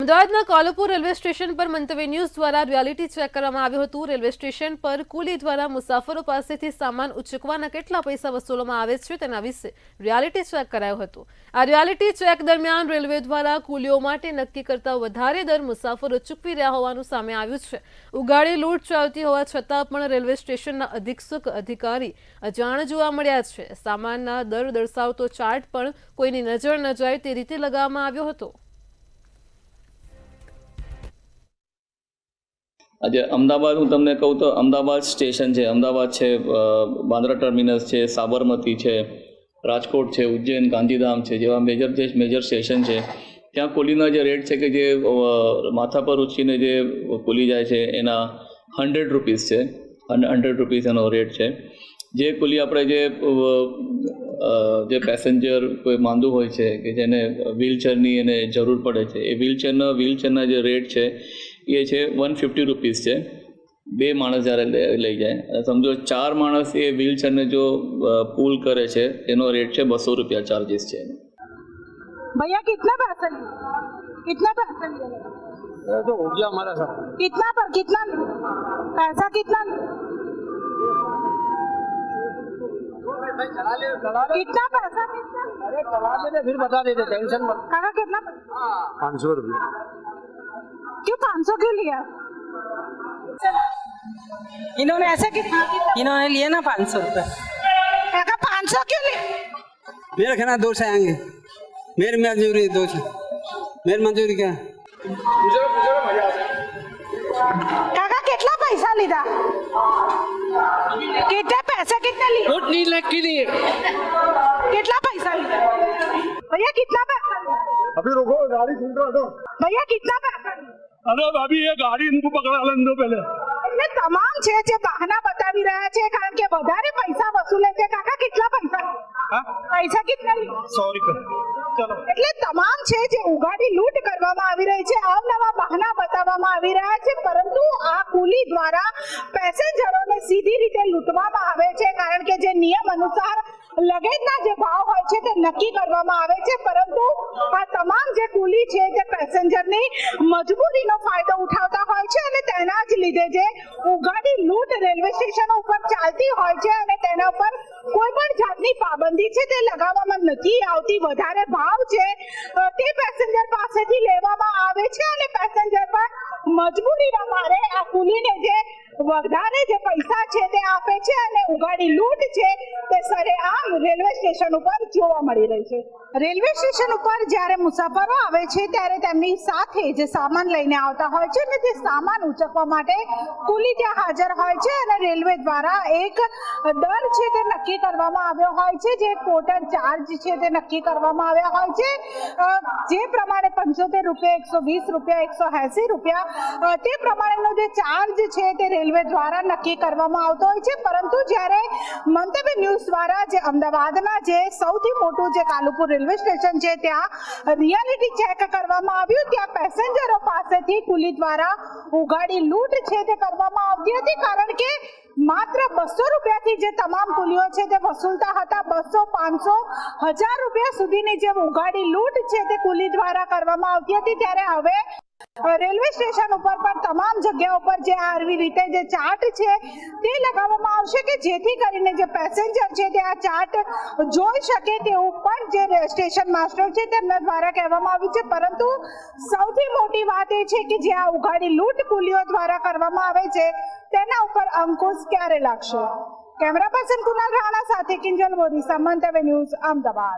અમદાવાદના Kalupur railway station પર મંતવ્ય ન્યૂઝ દ્વારા રિયાલિટી ચેક કરવામાં આવ્યું હતું। રેલવે સ્ટેશન પર કુલી દ્વારા મુસાફરો પાસેથી સામાન ઉચકવાના કેટલા પૈસા વસૂલવામાં આવે છે તેના વિશે રિયાલિટી ચેક કરાયું હતું। આ રિયાલિટી ચેક દરમિયાન રેલવે દ્વારા કુલીઓ માટે નક્કી કરતા વધારે દર મુસાફરો ચૂકવી રહ્યા હોવાનું સામે આવ્યું છે। ઉગાડી લૂંટ ચાલતી હોવા છતાં પણ રેલવે સ્ટેશનના અધિક્ષક અધિકારી અજાણ જોવા મળ્યા છે। સામાનના દર દર્શાવતો ચાર્ટ પણ કોઈની નજર ન જાય તે રીતે લગાવવામાં આવ્યો હતો। आज अमदावाद हूँ तमने कहूँ तो अमदावाद स्टेशन है, अमदावाद है, बांद्रा टर्मिनस है, साबरमती है, राजकोट है, उज्जैन, गांधीधाम है जेवा मेजर स्टेशन है। त्या कूलीना जे रेट है कि जे माथा पर उचकीने जे कूली जाए छे एना 100 रुपीज़ है, 100 रुपीज़ एनो रेट है। जे कूली आपणे जे पेसेंजर कोई मांदू होय छे कि जेने व्हीलचेरनी एने जरूर पड़े छे ए व्हीलचेरना जे रेट है ये है 150 रुपीज़ है। बे माणस जયારે લઈ જાય સમજો 4 માણસ એ વ્હીલચેર ને जो पुल करे છે એનો રેટ છે 200 रुपया चार्जेस છે। भैया कितना पैसा तो हो गया हमारा सब। कितना पैसा कितना कितना पैसा अरे चला लेते फिर बता देते, टेंशन मत। काका कितना 500 रुपये। क्यों 500 क्यों लिया? इन्होंने ऐसा कितना इन्होंने लिए ना 500 रुपये। काका 500 क्यों लिया? मेरे खाना 2 से आएंगे, मेरी मंजूरी 2 से, मेरी मंजूरी क्या? काका कितना पैसा लीधा? कितने पैसा कितने लिए? वोट नहीं लग लिए। कितना पैसा लीधा? भैया कितना पैसा लिया? अभी रुको, गाड़ी सुन दो। भैया कितना पैसा लिया? अरे भाभी ये गाड़ी इनको पकड़ा लेने दो पहले। એટલે તમામ છે જે બહાના બતાવી રહ્યા છે કારણ કે વધારે પૈસા વસૂલે છે। કાકા કેટલા પૈસા? પૈસા કેટલા? 100 रुपये। चलो એટલે તમામ છે જે ઉગાડી લૂંટ કરવામાં આવી રહી છે, અવનવા બહાના બતાવવામાં આવી રહ્યા છે, પરંતુ આ કુલી દ્વારા પેસેન્જરોને સીધી રીતે લૂંટવામાં આવે છે કારણ કે જે નિયમ અનુસાર લગેજના જે ભાવ હોય છે તે નક્કી કરવામાં આવે છે, પરંતુ આ તમામ જે કુલી છે તે પેસેન્જરની મજબૂરીનો ફાયદો ઉઠાવતા હોય છે અને તેના જ લીધે જે ઉગાડી લૂંટ રેલવે સ્ટેશન ઉપર ચાલતી હોય છે અને તેના ઉપર કોઈ પણ જાતની પાબંદી છે તે લગાવવામાં નથી આવતી। વધારે ભાવ છે તે પેસેન્જર પાસેથી લેવામાં આવે છે અને પેસેન્જર પર મજબૂરીના મારે આ કુલીને જે વધારે જે પૈસા છે તે આપે છે અને ઉગાડી લૂંટ છે તે સરેઆમ રેલવે સ્ટેશન ઉપર જોવા મળી રહી છે। રેલવે સ્ટેશન ઉપર જ્યારે મુસાફરો આવે છે ત્યારે તેમની સાથે જે સામાન લઈને આવતા હોય છે ને તે સામાન ઉચકવા માટે કુલી ત્યાં હાજર હોય છે અને રેલવે દ્વારા એક દર છે તે નક્કી કરવામાં આવ્યો હોય છે, જે ટોટલ ચાર્જ છે તે નક્કી કરવામાં આવ્યા હોય છે, જે પ્રમાણે 75 રૂપિયા, 120 રૂપિયા, 180 રૂપિયા તે પ્રમાણેનો જે ચાર્જ છે તે રેલવે દ્વારા નક્કી કરવામાં આવતો હોય છે। પરંતુ જ્યારે મંતવ્ય ન્યૂઝ દ્વારા જે અમદાવાદના જે સૌથી મોટું જે કાલુપુર રેલવે સ્ટેશન છે ત્યાં રિયાલિટી ચેક કરવામાં આવ્યું, ત્યાં પેસેન્જરો પાસેથી કુલી દ્વારા ઉગાડી લૂંટ છે તે કરવામાં આવતી હતી કારણ કે માત્ર 200 રૂપિયાથી જે તમામ કુલીઓ છે તે વસૂલતા હતા। 200, 500, 1000 રૂપિયા સુધીની જે ઉગાડી લૂંટ છે તે કુલી દ્વારા કરવામાં આવતી હતી, ત્યારે હવે રેલવે સ્ટેશન ઉપર પણ તમામ જગ્યાઓ પર જે આવી રીતે જે ચાર્ટ છે તે લગાવવામાં આવશે કે જેથી કરીને જે પેસેન્જર છે તે આ ચાર્ટ જોઈ શકે તેવું પણ જે સ્ટેશન માસ્ટર છે તેમના દ્વારા કહેવામાં આવ્યું છે। પરંતુ સૌથી મોટી વાત એ છે કે જે આ ઉગાડી લૂંટ કુલીઓ દ્વારા કરવામાં આવે છે તેના ઉપર અંકુશ ક્યારે લાગશે? કેમેરા પર્સન કુનાલ રાણા સાથે કિંજલ મોદી, મંતવ્ય ન્યૂઝ, અમદાવાદ।